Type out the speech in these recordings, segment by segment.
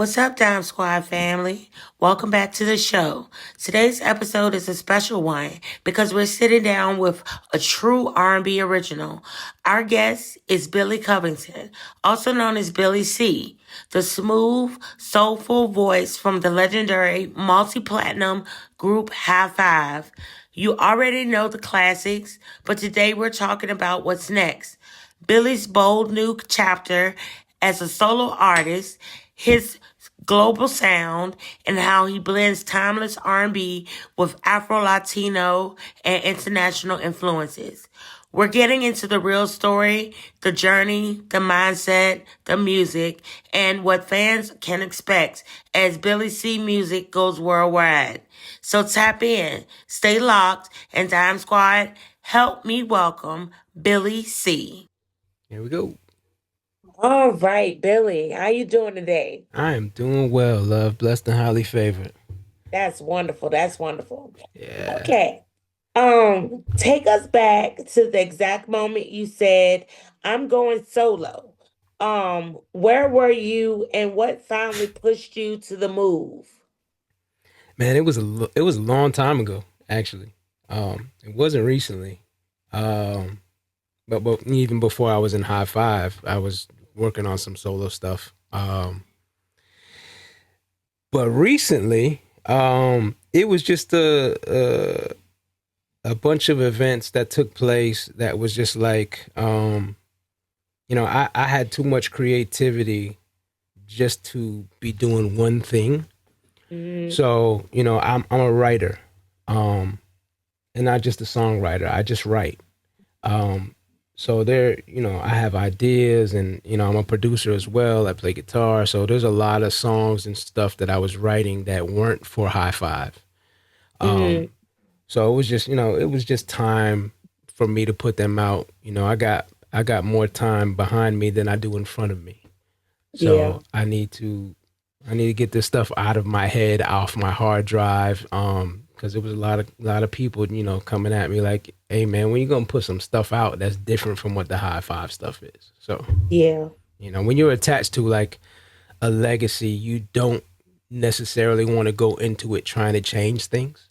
What's up, Dyme Squad family? Welcome back to the show. Today's episode is a special one because we're sitting down with a true R&B original. Our guest is Billy Covington, also known as Billy C, the smooth, soulful voice from the legendary multi-platinum group High Five. You already know the classics, but today we're talking about what's next. Billy's bold new chapter as a solo artist, his global sound, and how he blends timeless R&B with Afro-Latino and international influences. We're getting into the real story, the journey, the mindset, the music, and what fans can expect as Billy C music goes worldwide. So tap in, stay locked, and Dyme Squad, help me welcome Billy C. Here we go. All right, Billy, how you doing today? I am doing well, love, blessed and highly favored. That's wonderful. That's wonderful. Yeah. Okay. Take us back to the exact moment you said, I'm going solo. Where were you and what finally pushed you to the move? Man, it was a long time ago, actually. It wasn't recently. Um, but even before I was in High Five, I was working on some solo stuff. But recently, it was just a bunch of events that took place that was just like, I had too much creativity just to be doing one thing. Mm, So, I'm a writer, and not just a songwriter. I just write. Um, so I have ideas, and I'm a producer as well. I play guitar, so there's a lot of songs and stuff that I was writing that weren't for High Five. mm, Um, so it was just time for me to put them out. I got more time behind me than I do in front of me. yeah. So I need to get this stuff out of my head, off my hard drive. Because there was a lot of people, coming at me like, "Hey, man, when you gonna put some stuff out that's different from what the High Five stuff is?" So, Yeah. when you're attached to like a legacy, you don't necessarily want to go into it trying to change things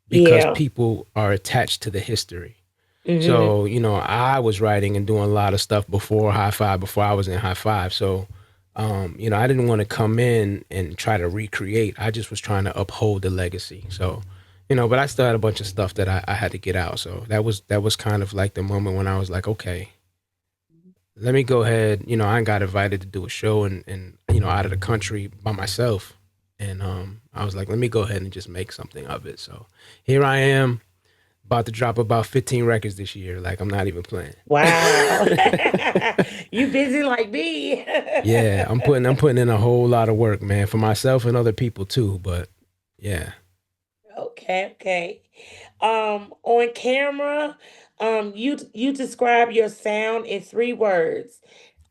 because Yeah. people are attached to the history. Mm-hmm. So, I was writing and doing a lot of stuff before High Five, before I was in High Five. So, I didn't want to come in and try to recreate. I just was trying to uphold the legacy. So, but I still had a bunch of stuff that I had to get out. So that was kind of like the moment when I was like, okay, let me go ahead. I got invited to do a show and out of the country by myself. And I was like, let me go ahead and just make something of it. So here I am, about to drop about 15 records this year. Like I'm not even playing. Wow. You busy like me. Yeah, I'm putting in a whole lot of work, man, for myself and other people too. But yeah. Okay, okay. On camera, you describe your sound in 3 words.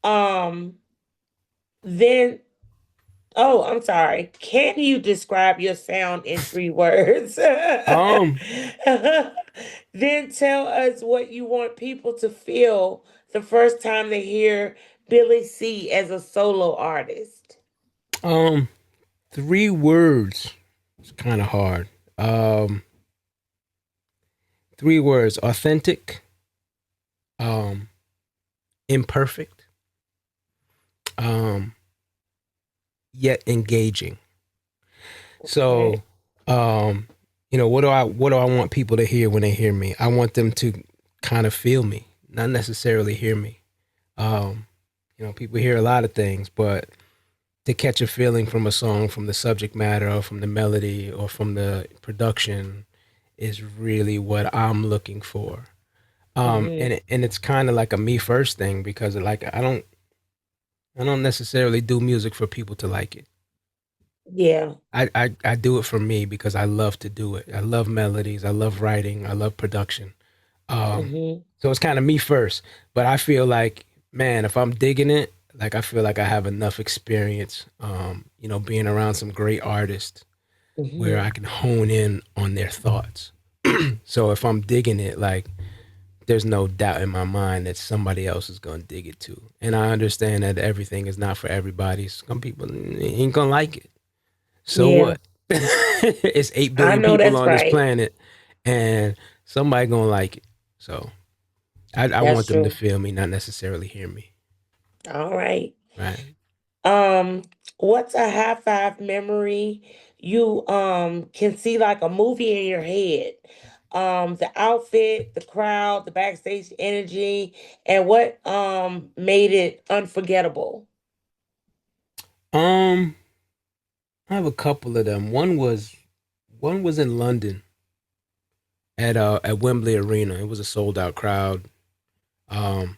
Um, then I'm sorry. Can you describe your sound in 3 words? Um, Then tell us what you want people to feel the first time they hear Billy C as a solo artist. um, 3 words. It's kind of hard. Um, 3 words: authentic, um, imperfect, um, yet engaging. Okay. So, um, what do I want people to hear when they hear me? I want them to kind of feel me, not necessarily hear me. Um, people hear a lot of things, but to catch a feeling from a song, from the subject matter, or from the melody, or from the production, is really what I'm looking for. Hmm. And it's kind of like a me first thing because like I don't necessarily do music for people to like it. Yeah. I do it for me because I love to do it. I love melodies. I love writing. I love production. Hmm. So it's kind of me first. But I feel like, man, if I'm digging it, like I feel like I have enough experience, being around some great artists where Hmm. I can hone in on their thoughts. So if I'm digging it, like there's no doubt in my mind that somebody else is gonna dig it too. And I understand that everything is not for everybody. Some people ain't gonna like it. So Yeah, what? It's 8 I billion know people that's on this right. planet, and somebody gonna like it. So I That's want them to true. feel me, not necessarily hear me. All right. Right. Um, what's a high five memory you can see like a movie in your head? The outfit, the crowd, the backstage energy, and what made it unforgettable. Um, I have a couple of them. One was in London at Wembley Arena. It was a sold out crowd. Um,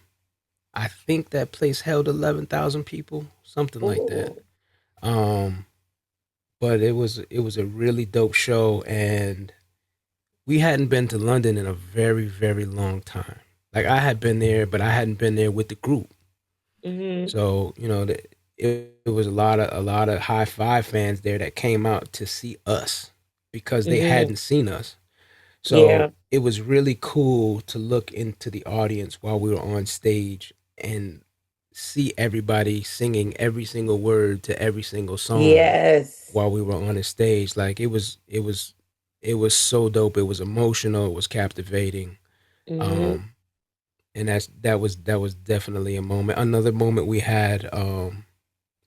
I think that place held 11,000 people, something like that. Ooh. Um, but it was a really dope show, and we hadn't been to London in a very very long time. Like I had been there, but I hadn't been there with the group. Mm-hmm. So it was a lot of high five fans there that came out to see us because they Mm-hmm. hadn't seen us. So Yeah. it was really cool to look into the audience while we were on stage and see everybody singing every single word to every single song Yes. while we were on the stage. Like it was so dope. It was emotional. It was captivating. Mm-hmm. Um, and that was definitely a moment. Another moment we had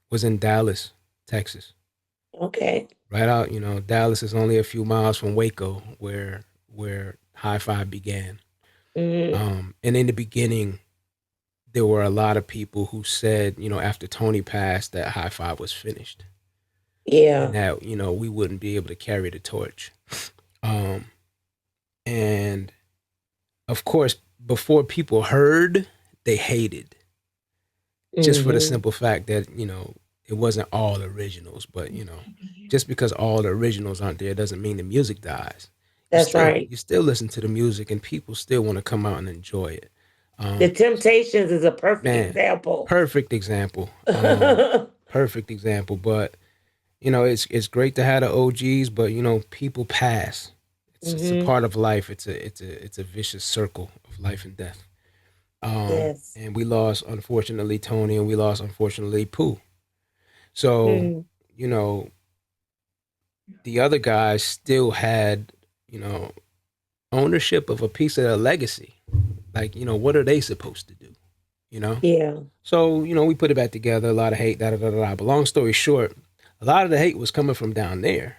was in Dallas, Texas. Okay. Right out, Dallas is only a few miles from Waco, where High Five began. Mm-hmm. And in the beginning, there were a lot of people who said, after Tony passed, that High Five was finished and Yeah. that we wouldn't be able to carry the torch. Um, and of course, before people heard, they hated, just for the Mm-hmm. simple fact that it wasn't all originals. But just because all the originals aren't there doesn't mean the music dies. you That's still right. you still listen to the music and people still want to come out and enjoy it. The um Temptations is a perfect Man, example. perfect example. Perfect example. But it's great to have the OGs, but people pass. It's a Mm-hmm. part of life. It's a vicious circle of life and death. Yes. And we lost, unfortunately, Tony, and we lost, unfortunately, Pooh. So, Mm-hmm. you know, the other guys still had, you know, ownership of a piece of their legacy. Like, what are they supposed to do? You know? Yeah. So, we put it back together, a lot of hate, da da da da. But long story short, a lot of the hate was coming from down there.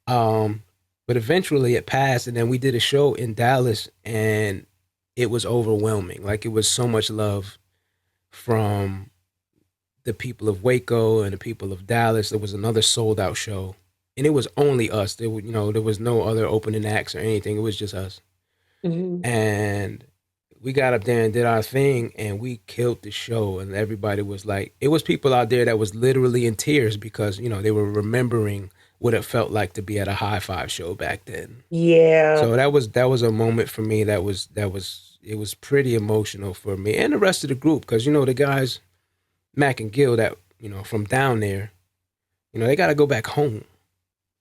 Um, but eventually it passed, and then we did a show in Dallas, and it was overwhelming. Like, it was so much love from the people of Waco and the people of Dallas. There was another sold out show, and it was only us. There was no other opening acts or anything. It was just us, Mm-hmm. and we got up there and did our thing, and we killed the show. And everybody was like, it was people out there that was literally in tears because they were remembering what it felt like to be at a high five show back then. Yeah. So that was a moment for me. That was it was pretty emotional for me and the rest of the group because the guys Mac and Gil that from down there, they got to go back home.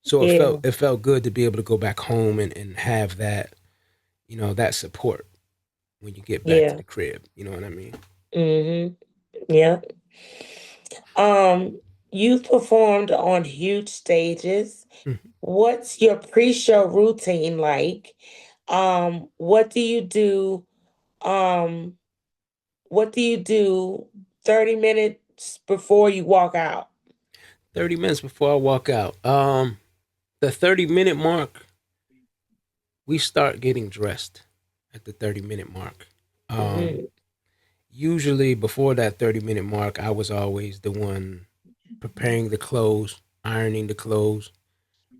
So it felt Yeah. it felt good to be able to go back home and have that that support when you get back to Yeah. the crib. You know what I mean? Mm-hmm. Yeah. Um, you've performed on huge stages. Mhm. What's your pre-show routine like? What do you do? Um, what do you do 30 minutes before you walk out? 30 minutes before I walk out. The 30-minute mark, we start getting dressed at the 30-minute mark. Um, Mm-hmm. Usually before that 30-minute mark, I was always the one preparing the clothes, ironing the clothes,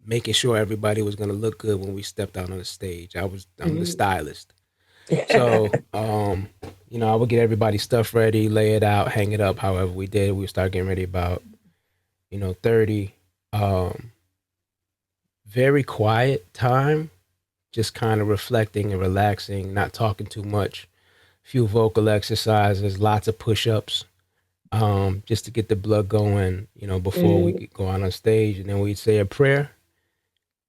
making sure everybody was gonna look good when we stepped out on the stage. I'm the Mm-hmm. stylist. So, I would get everybody's stuff ready, lay it out, hang it up, however we did. We would start getting ready about, 30. Um, Very quiet time, just kind of reflecting and relaxing, not talking too much. Few vocal exercises, lots of push-ups, just to get the blood going, before we Mm-hmm. could go out on stage. And then we'd say a prayer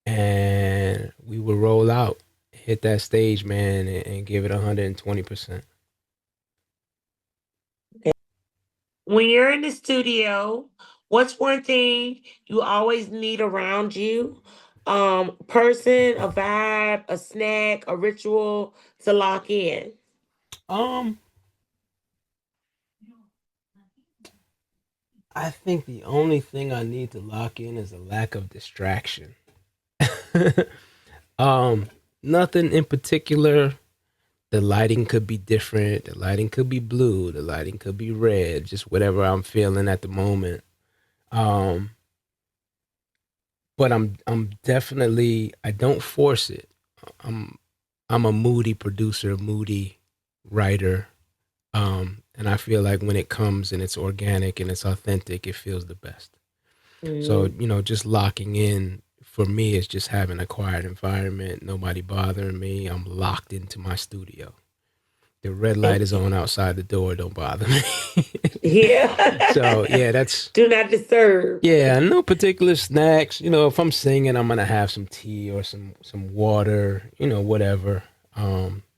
and we would roll out. hit that stage, man, and give it 120%. When you're in the studio, what's one thing you always need around you? Person, a vibe, a snack, a ritual to lock in. Um, I think the only thing I need to lock in is a lack of distraction. um, Nothing in particular. The lighting could be different. The lighting could be blue. The lighting could be red. Just whatever I'm feeling at the moment. Um, but I'm definitely I don't force it. I'm I'm a moody producer, moody writer. And I feel like when it comes and it's organic and it's authentic, it feels the best. So, Mm, just locking in for me is just having a quiet environment, nobody bothering me. I'm locked into my studio. The red light and is on outside the door, don't bother me. So, yeah. yeah, that's Do not disturb. yeah, no particular snacks. If I'm singing, I'm gonna have some tea or some water, whatever.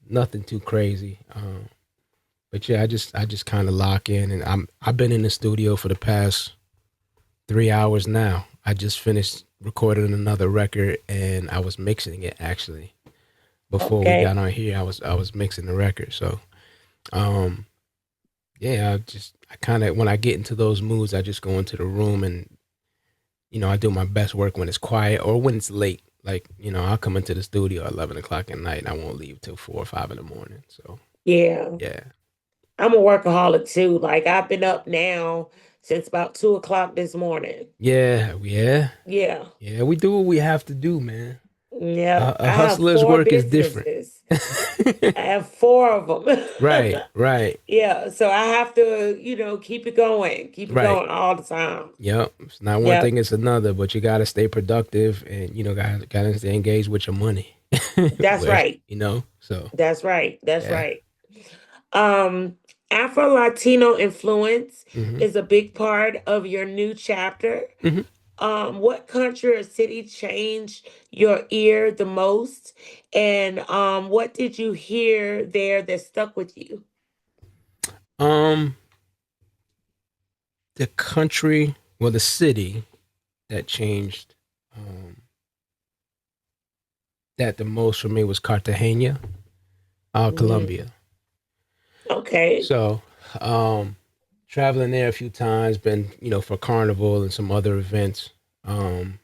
Nothing too crazy. But yeah, I just kind of lock in, and I've been in the studio for the past 3 hours now. I just finished recording another record, and I was mixing it actually before we got Okay. on here. I was mixing the record, so um, yeah, I kind of when I get into those moods, I just go into the room and I do my best work when it's quiet or when it's late. Like I'll come into the studio at 11 o'clock at night, and I won't leave till 4 or 5 in the morning. So Yeah. yeah, I'm a workaholic too. Like I've been up now since about 2 o'clock this morning. yeah, yeah, Yeah. yeah. We do what we have to do, man. Yep. A I have hustler's four work is different. businesses. I have four of them. Right, right, Yeah. So I have to, keep it right. going all the time. Yep. It's not one thing, Yep. it's another, but you got to stay productive and, got to stay engaged with your money. That's Where, right. so, That's right. That's yeah. right. Um, Afro-Latino influence Hmm. is a big part of your new chapter. Hmm. What country or city changed your ear the most? And what did you hear there that stuck with you? Um, the country, well, the city that changed that the most for me was Cartagena, Mhm. Colombia. Okay. So, um, traveling there a few times, been, for Carnival and some other events. Um,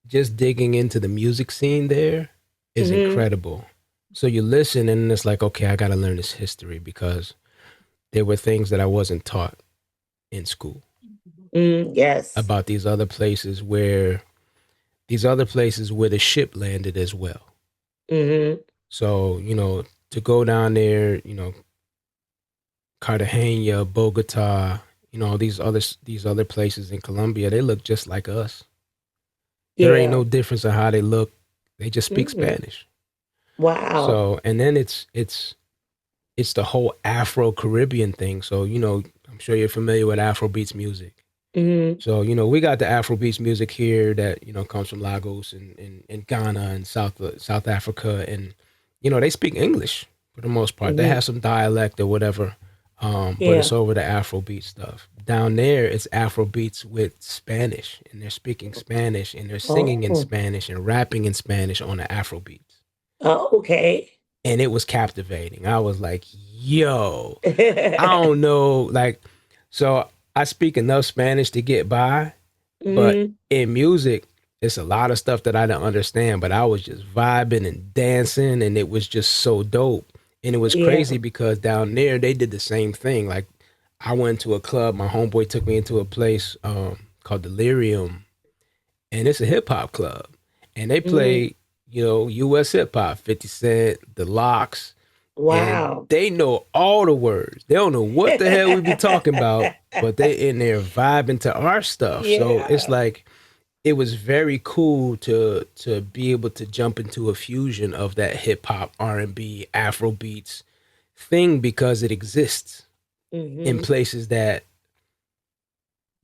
just digging into the music scene there is Hmm. incredible. So you listen and it's like, okay, I got to learn this history because there were things that I wasn't taught in school Yes. about these other places where the ship landed as well. Hmm. So, to go down there, Cartagena, Bogota, these other places in Colombia, they look just like us. There ain't Yeah. no difference in how they look. They just speak Hmm. Spanish. Wow. So, and then it's the whole Afro Caribbean thing. So, I'm sure you're familiar with Afro beats music. Hmm. So, we got the Afro beats music here that, comes from Lagos and Ghana and South Africa. And, they speak English for the most part. They Hmm. have some dialect or whatever. But it's Yeah. over the Afro beat stuff. Down there, it's Afro beats with Spanish, and they're speaking Spanish, and they're singing in Oh. Spanish and rapping in Spanish on the Afro beats. Oh, okay. And it was captivating. I was like, yo, I don't know. Like, so I speak enough Spanish to get by, but Hmm. in music, it's a lot of stuff that I don't understand, but I was just vibing and dancing, and it was just so dope. And it was Yeah. crazy because down there, they did the same thing. Like, I went to a club, my homeboy took me into a place called Delirium, and it's a hip hop club. And they Hmm. play, US hip hop, 50 Cent, The Locks, and Wow. they know all the words. They don't know what the hell we be talking about, but they in there vibing to our stuff. So it's Yeah. like it was very cool to be able to jump into a fusion of that hip hop, R&B, Afro beats thing because it exists in Hmm. places that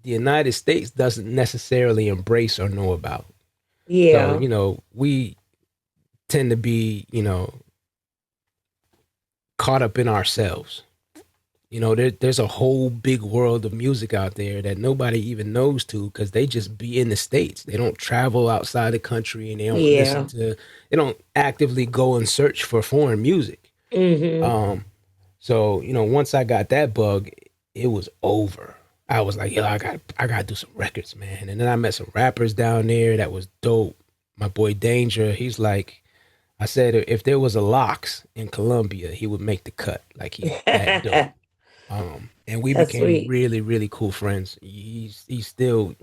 the United States doesn't necessarily embrace or know about. So, Yeah. we tend to be, caught up in ourselves. There's a whole big world of music out there that nobody even knows to because they just be in the States. They don't travel outside the country and Yeah. they don't actively go and search for foreign music. Mm-hmm. Um, so, once I got that bug, it was over. I was like, yo, I gotta do some records, man. And then I met some rappers down there that was dope. My boy Danger, he's like, I said if there was a Locks in Colombia, he would make the cut. Like he's that dope. And we That's became sweet. really, really cool friends. He still,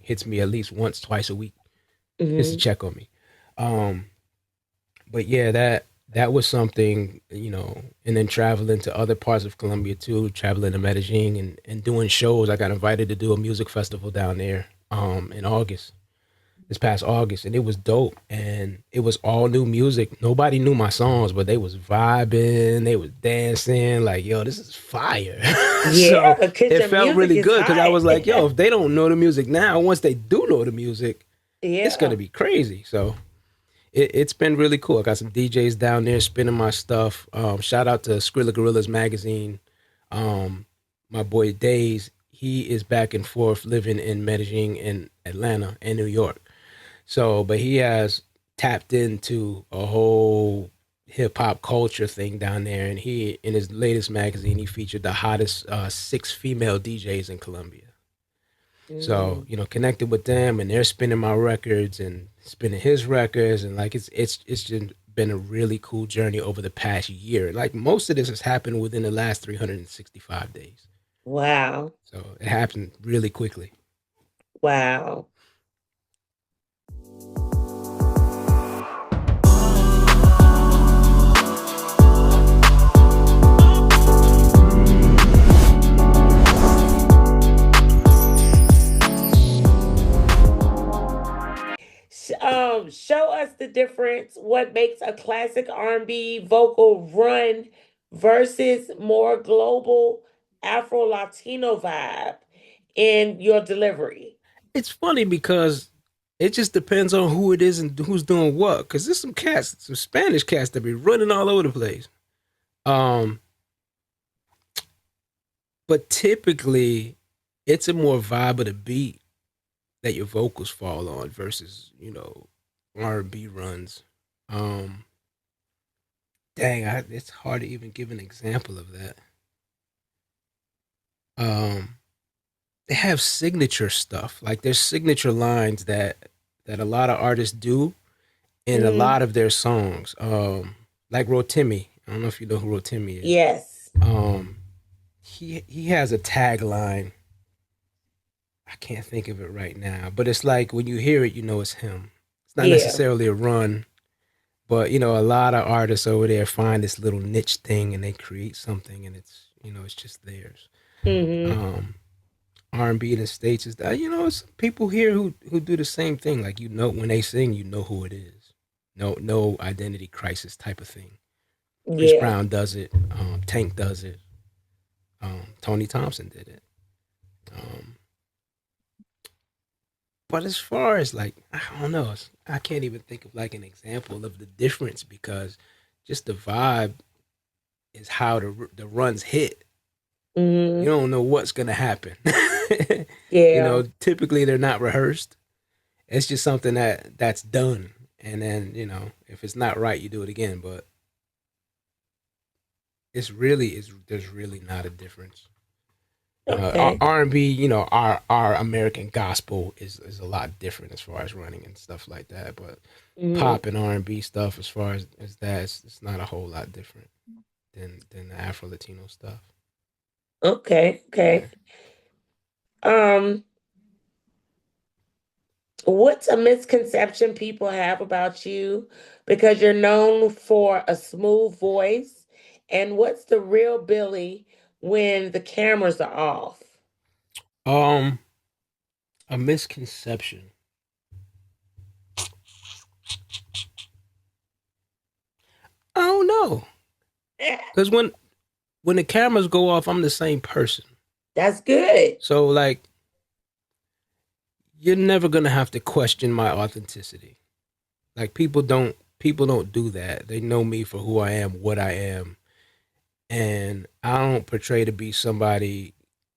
hits me at least once, twice a week just to Mm-hmm. check on me. Um, but yeah, that was something, and then traveling to other parts of Colombia too, traveling to Medellin and doing shows. I got invited to do a music festival down there in August, this past August, and it was dope. And it was all new music. Nobody knew my songs, but they was vibing, they was dancing, like, yo, this is fire. Yeah, So because it your felt music really is good because I hot. was like, yo, if they don't know the music now, once they do know the music, it's Yeah. gonna be crazy. So it's been really cool. I got some DJs down there spinning my stuff. Shout out to Skrilla Gorillas Magazine. My boy Days, he is back and forth living in Medellin and Atlanta and New York. So, but he has tapped into a whole hip hop culture thing down there. And he, in his latest magazine, he featured the hottest six female DJs in Colombia. So, Mm. connected with them and they're spinning my records and spinning his records and like it's just been a really cool journey over the past year. Like most of this has happened within the last 365 days. Wow. So it happened really quickly. Wow. Show us the difference. What makes a classic R&B vocal run versus more global Afro-Latino vibe in your delivery? It's funny because it just depends on who it is and who's doing what. Cause there's some cats, some Spanish cats that be running all over the place. Um, but typically it's a more vibe of the beat that your vocals fall on versus R&B runs. Um, it's hard to even give an example of that. Um, they have signature stuff like there's signature lines that a lot of artists do in a Mm, lot of their songs. Like Rotimi. I don't know if you know who Rotimi is. yes. Um, he has a tagline. I can't think of it right now, but it's like when you hear it, you know it's him. It's not Yeah. necessarily a run, but a lot of artists over there find this little niche thing and they create something, and it's just theirs. Hmm. Um, R&B in the states is that it's people here who do the same thing. Like when they sing, you know who it is. No identity crisis type of thing. Chris Yeah. Brown does it. Tank does it. Tony Thompson did it. Um, but as far as like, I don't know, I can't even think of like an example of the difference because just the vibe is how the runs hit. You Hmm. don't know what's gonna happen. Yeah. Typically they're not rehearsed. It's just something that's done, and then if it's not right, you do it again. But there's really not a difference. Okay. R&B, our American gospel is a lot different as far as running and stuff like that. But Hmm. pop and R&B stuff, as far as that, it's not a whole lot different than the Afro Latino stuff. Okay. Yeah. Okay. Um, what's a misconception people have about you because you're known for a smooth voice? And what's the real Billy when the cameras are off? Um, a misconception. I don't know, because when the cameras go off, I'm the same person. That's good. So like, you're never gonna have to question my authenticity. Like people don't. people don't do that. They know me for who I am, what I am, and I don't portray to be somebody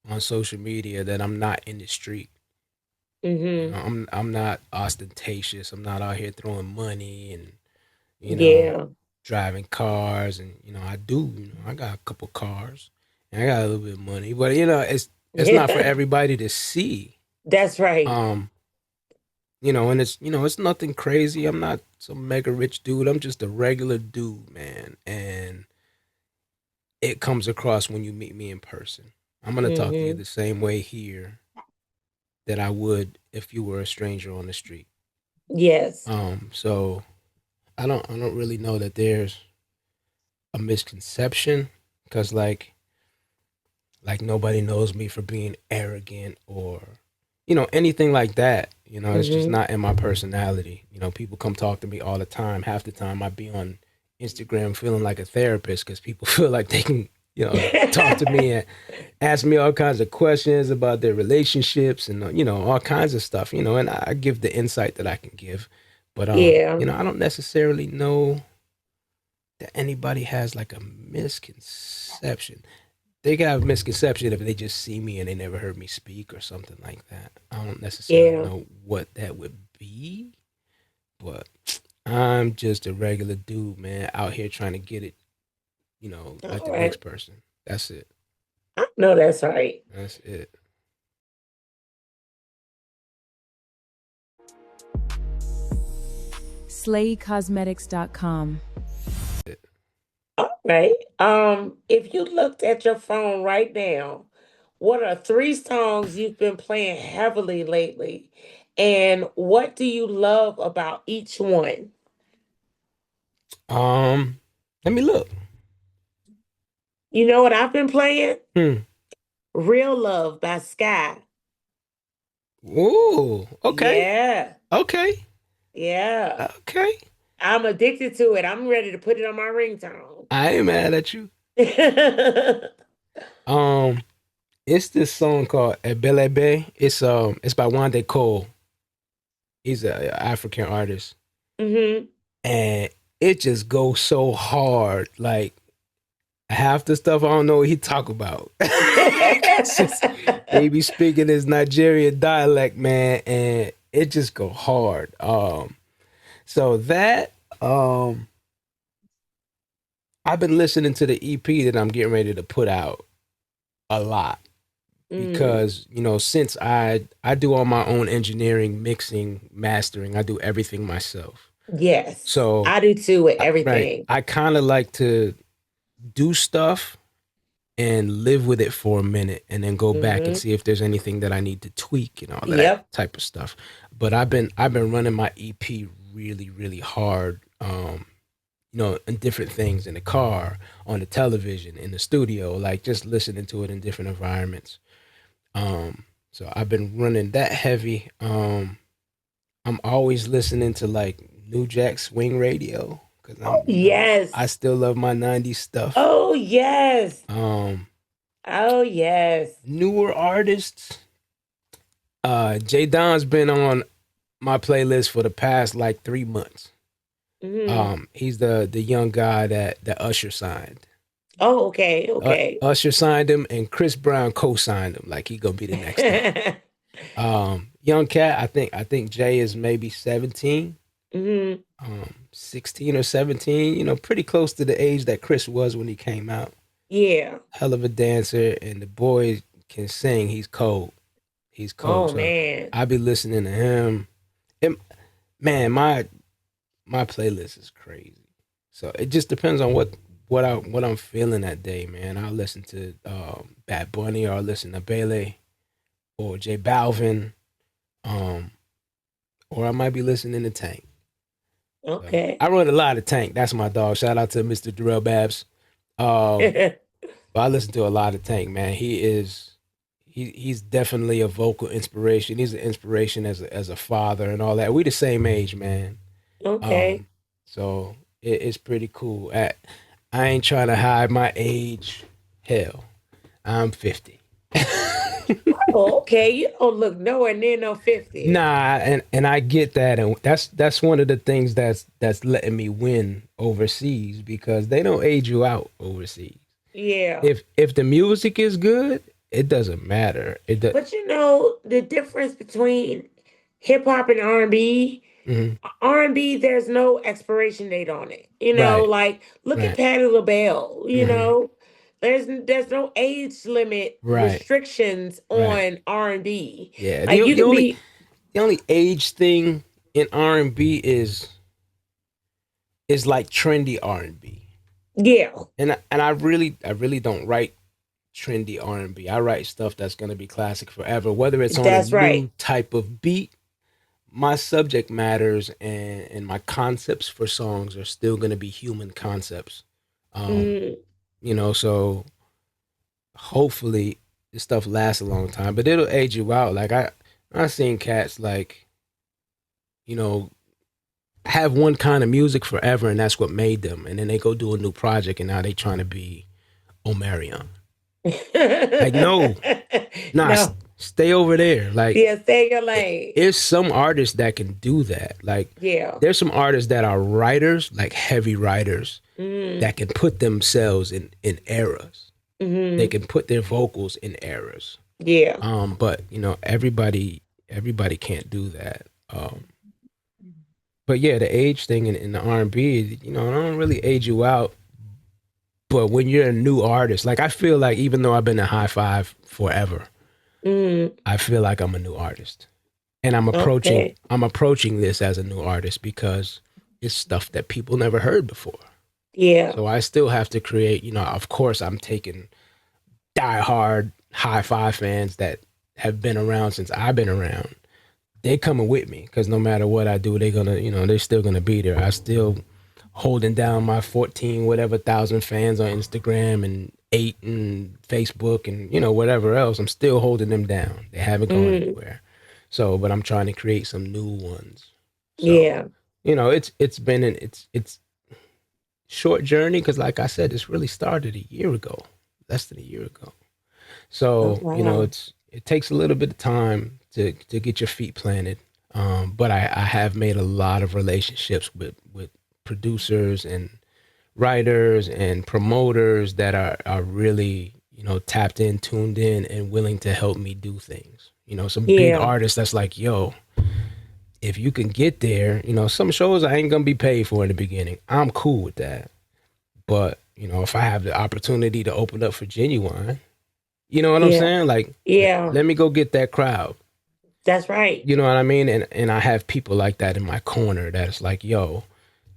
on social media that I'm not in the street. You know, Mhm. I'm not ostentatious. I'm not out here throwing money and you know Yeah. driving cars, and I do. I got a couple cars, and I got a little bit of money, but it's not for Yeah. everybody to see. That's right. Um, and it's nothing crazy. I'm not some mega rich dude. I'm just a regular dude, man, and it comes across when you meet me in person. I'm gonna talk to you Mhm. the same way here that I would if you were a stranger on the street. Yes. So I don't really know that there's a misconception because like nobody knows me for being arrogant or anything like that. It's just Mhm. not in my personality. People come talk to me all the time. Half the time I be on Instagram feeling like a therapist because people feel like they can talk to me and ask me all kinds of questions about their relationships and all kinds of stuff. And I give the insight that I can give, but Yeah. I don't necessarily know that anybody has like a misconception. They can have a misconception if they just see me and they never heard me speak or something like that. I don't necessarily Yeah. know what that would be, but I'm just a regular dude, man, out here trying to get it, like All the right. next person. That's it. I know that's right. That's it. SlayCosmetics.com. it. All right. If you looked at your phone right now, what are three songs you've been playing heavily lately? And what do you love about each one? Let me look. You know what I've been playing? Hmm. Real Love by Sky. Ooh. Okay. Yeah. Okay. Yeah. Okay. I'm addicted to it. I'm ready to put it on my ringtone. I ain't mad at you. Um, it's this song called Ebelebe. It's by Wande Cole. He's an African artist, hmm and it just goes so hard. Like half the stuff I don't know what he talk about. 'Cause he be speaking his Nigerian dialect, man, and it just go hard. So that I've been listening to the EP that I'm getting ready to put out a lot mm, because since I do all my own engineering, mixing, mastering, I do everything myself. yes, So I do too with right, everything. I kind of like to do stuff and live with it for a minute and then go back and hmm see if there's anything that I need to tweak and all of that Yep. type of stuff. But I've been running my EP really really hard. And different things in the car, on the television, in the studio, like just listening to it in different environments. So I've been running that heavy. I'm always listening to like New Jack Swing Radio because Oh I yes. still love my '90s stuff. Oh yes. Um, Oh yes. Newer artists. Jay Don's been on my playlist for the past like 3 months. hmm He's the young guy that Usher signed. Oh okay. Okay. Usher signed him, and Chris Brown co-signed him. Like he gonna be the next thing. Young cat. I think Jay is maybe 17, hmm 16 or 17. Pretty close to the age that Chris was when he came out. Yeah. Hell of a dancer, and the boy can sing. He's cold. He's cold. Oh So man. I be listening to him. And, man, my playlist is crazy. So it just depends on what I'm feeling that day, man. I'll listen to Bad Bunny, or I'll listen to Bailey or J Balvin, um, or I might be listening to Tank. So Okay. I run a lot of Tank. That's my dog. Shout out to Mr. Darrell Babs. Um, but I listen to a lot of Tank, man. He's definitely a vocal inspiration. He's an inspiration as a father and all that. We the same age, man. Okay. Um, so it's pretty cool. I ain't trying to hide my age. Hell, I'm 50. Oh, okay. You don't look nowhere near no 50. Nah, and I get that, and that's one of the things that's letting me win overseas because they don't age you out overseas. Yeah. If the music is good, it doesn't matter. It does. But you know, the difference between hip hop and R&B, Mhm. R&B, there's no expiration date on it. You know, Right, like look at right, Patti LaBelle, you hmm know. There's no age limit right, restrictions right. on R&B. Yeah, Like you can be the only age thing in R&B is like trendy R&B. yeah, And I really don't write trendy R&B. I write stuff that's going to be classic forever whether it's on a that's right. new type of beat. My subject matters and my concepts for songs are still going to be human concepts. Um, Mm, so hopefully this stuff lasts a long time, but it'll age you out. Like I've seen cats like, you know, have one kind of music forever and that's what made them. And then they go do a new project and now they trying to be Omarion. Like, no, nah, no, stay over there. Like, yeah, stay in your lane. there's some artists that can do that. Like, Yeah. there's some artists that are writers, like heavy writers, Mm, that can put themselves in eras. They hmm can put their vocals in eras. Yeah. But everybody can't do that. But yeah, the age thing in the R&B, I don't really age you out. But when you're a new artist, like I feel like even though I've been a high five forever, Mm, I feel like I'm a new artist. And I'm approaching okay. I'm approaching this as a new artist because it's stuff that people never heard before. Yeah. So I still have to create, of course I'm taking diehard high five fans that have been around since I've been around. They coming with me because no matter what I do, they're gonna, they're still gonna be there. I still holding down my 14 whatever thousand fans on Instagram and 8 and Facebook and whatever else. I'm still holding them down. They haven't gone Mm, anywhere. So, but I'm trying to create some new ones. So, yeah. it's been it's short journey because like I said, it's really started a year ago, less than a year ago. Oh, So, wow. it takes a little bit of time to get your feet planted. But I have made a lot of relationships with producers and writers and promoters that are really, tapped in, tuned in, and willing to help me do things. Some big Yeah. artists that's like, yo, if you can get there, some shows I ain't gonna be paid for in the beginning. I'm cool with that. But, if I have the opportunity to open up for Genuine, you know what I'm Yeah. saying? Like, Yeah. let me go get that crowd. That's right. You know what I mean? And I have people like that in my corner that is like, yo,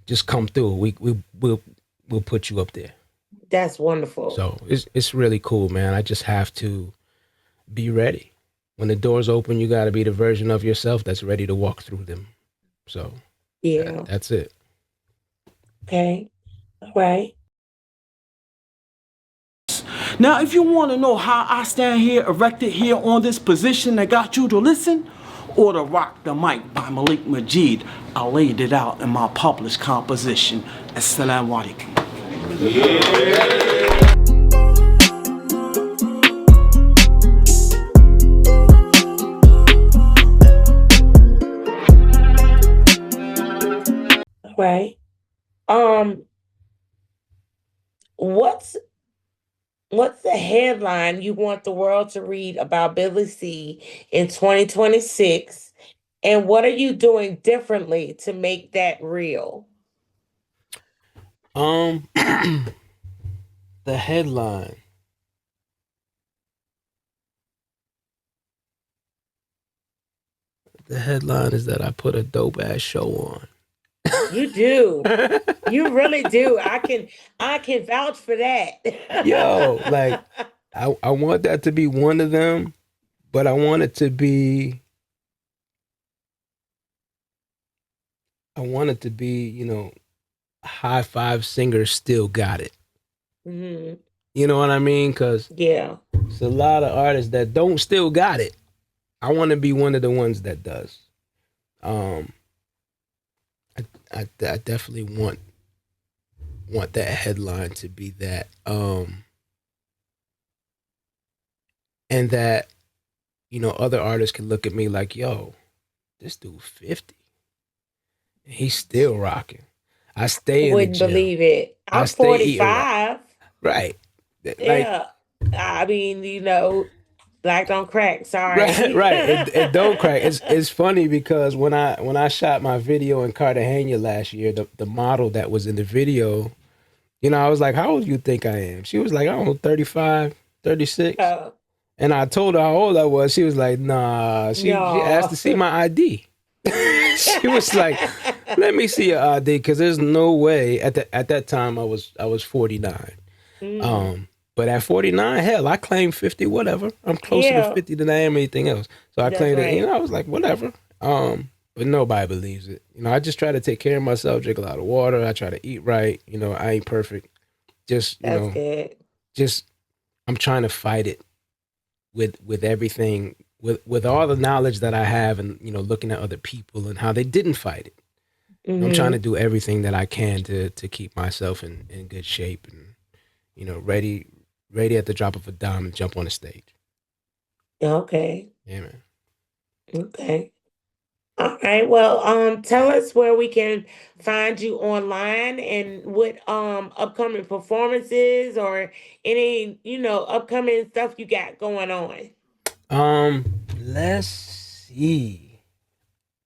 just come through. We'll put you up there. That's wonderful. So it's really cool, man. I just have to be ready. When the doors open, you got to be the version of yourself that's ready to walk through them. So Yeah. that's it. Okay. All right. Now, if you want to know how I stand here erected here on this position that got you to listen, or to rock the mic by Malik Majid, I laid it out in my published composition. Assalamu alaikum. All right. Um, what's what's the headline you want the world to read about Billy C in 2026? And what are you doing differently to make that real? Um, the headline. The headline is that I put a dope ass show You do. on. You really do. I can vouch for Yo, like that. I want that to be one of them, but I want it to be, high five singers still got it. hmm You know what I mean? Cause Yeah. it's a lot of artists that don't still got it. I want to be one of the ones that does. Um, I definitely want that headline to be that. And that other artists can look at me like, yo, this dude 50. And he's still rocking. I stay in the Wouldn't gym. believe it. I I'm stay eating right. 45. Right. Like, Yeah. I mean, black don't crack. right, Sorry. right. It don't crack. It's funny because when I shot my video in Cartagena last year, the model that was in the video, I was like, how old do you think I am? She was like, I don't know, 35, 36. Uh, And I told her how old I was. She was like, nah. She asked no. to see my ID. She was like, let me see your ID, because there's no way at that time I was 49. Mm, But at 49, hell, I claim 50, whatever. I'm closer to yeah, 50 than I am anything else. So I that's claimed it, right. I was like, whatever. But nobody believes it. I just try to take care of myself, drink a lot of water. I try to eat right. I ain't perfect. Just, That's good. just I'm trying to fight it with everything, with all the knowledge that I have, and looking at other people and how they didn't fight it. I'm trying to Hmm. do everything that I can to keep myself in good shape and ready at the drop of a dime and jump on the stage. Okay. Yeah, man. Okay. All right. Well, tell us where we can find you online and what upcoming performances or any, upcoming stuff you got going on. Let's see.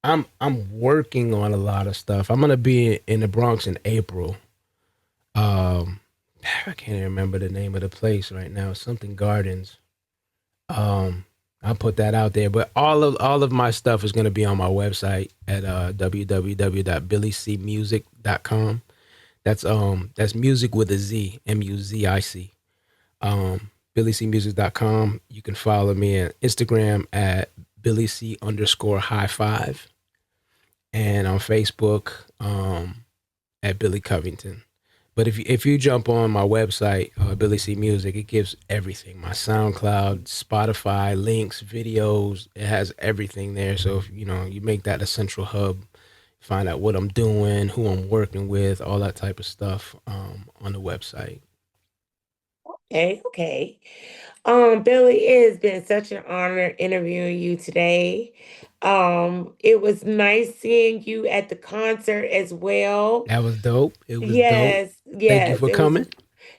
I'm working on a lot of stuff. I'm gonna be in the Bronx in April. Um, I can't even remember the name of the place right now. Something Gardens. Um, I'll put that out there. But all of my stuff is gonna be on my website at www.billycmusic.com. That's music with a Z, Musizic. BillyCmusic.com. You can follow me on Instagram at BillyC_high5, and on Facebook at Billy Covington. But if you jump on my website, Billy C Music, it gives everything. My SoundCloud, Spotify, links, videos. It has everything there. So if you make that a central hub, find out what I'm doing, who I'm working with, all that type of stuff on the website. Okay, okay. Billy, it has been such an honor interviewing you today. It was nice seeing you at the concert as well. That was dope. It was dope. Yes, Thank you yes, for it was. coming.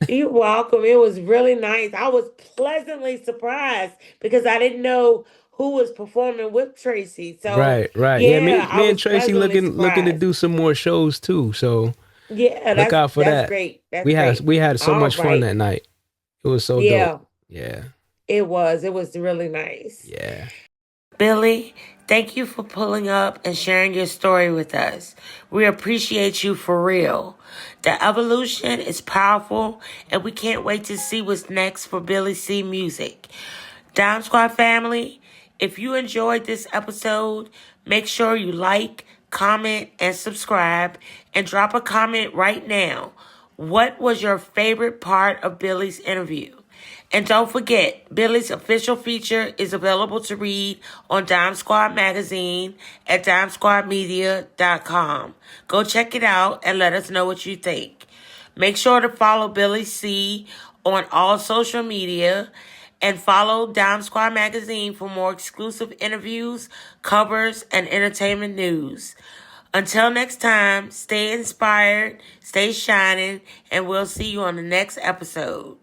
You're welcome. It was really nice. I was pleasantly surprised because I didn't know who was performing with Tracy. So, Right, right. Yeah, yeah, me I me and was Tracy pleasantly looking to surprised. do some more shows too. So Yeah, look out for that's that. great. That's We had great. we had so All much fun right. that night. It was so dope. Yeah, Yeah. it was. It was really nice. Yeah. Billy, thank you for pulling up and sharing your story with us. We appreciate you for real. The evolution is powerful, and we can't wait to see what's next for Billy C Music. Dyme Squad family, if you enjoyed this episode, make sure you like, comment, and subscribe, and drop a comment right now. What was your favorite part of Billy's interview? And don't forget, Billy's official feature is available to read on Dyme Squad Magazine at dymesquadmedia.com. Go check it out and let us know what you think. Make sure to follow Billy C on all social media and follow Dyme Squad Magazine for more exclusive interviews, covers, and entertainment news. Until next time, stay inspired, stay shining, and we'll see you on the next episode.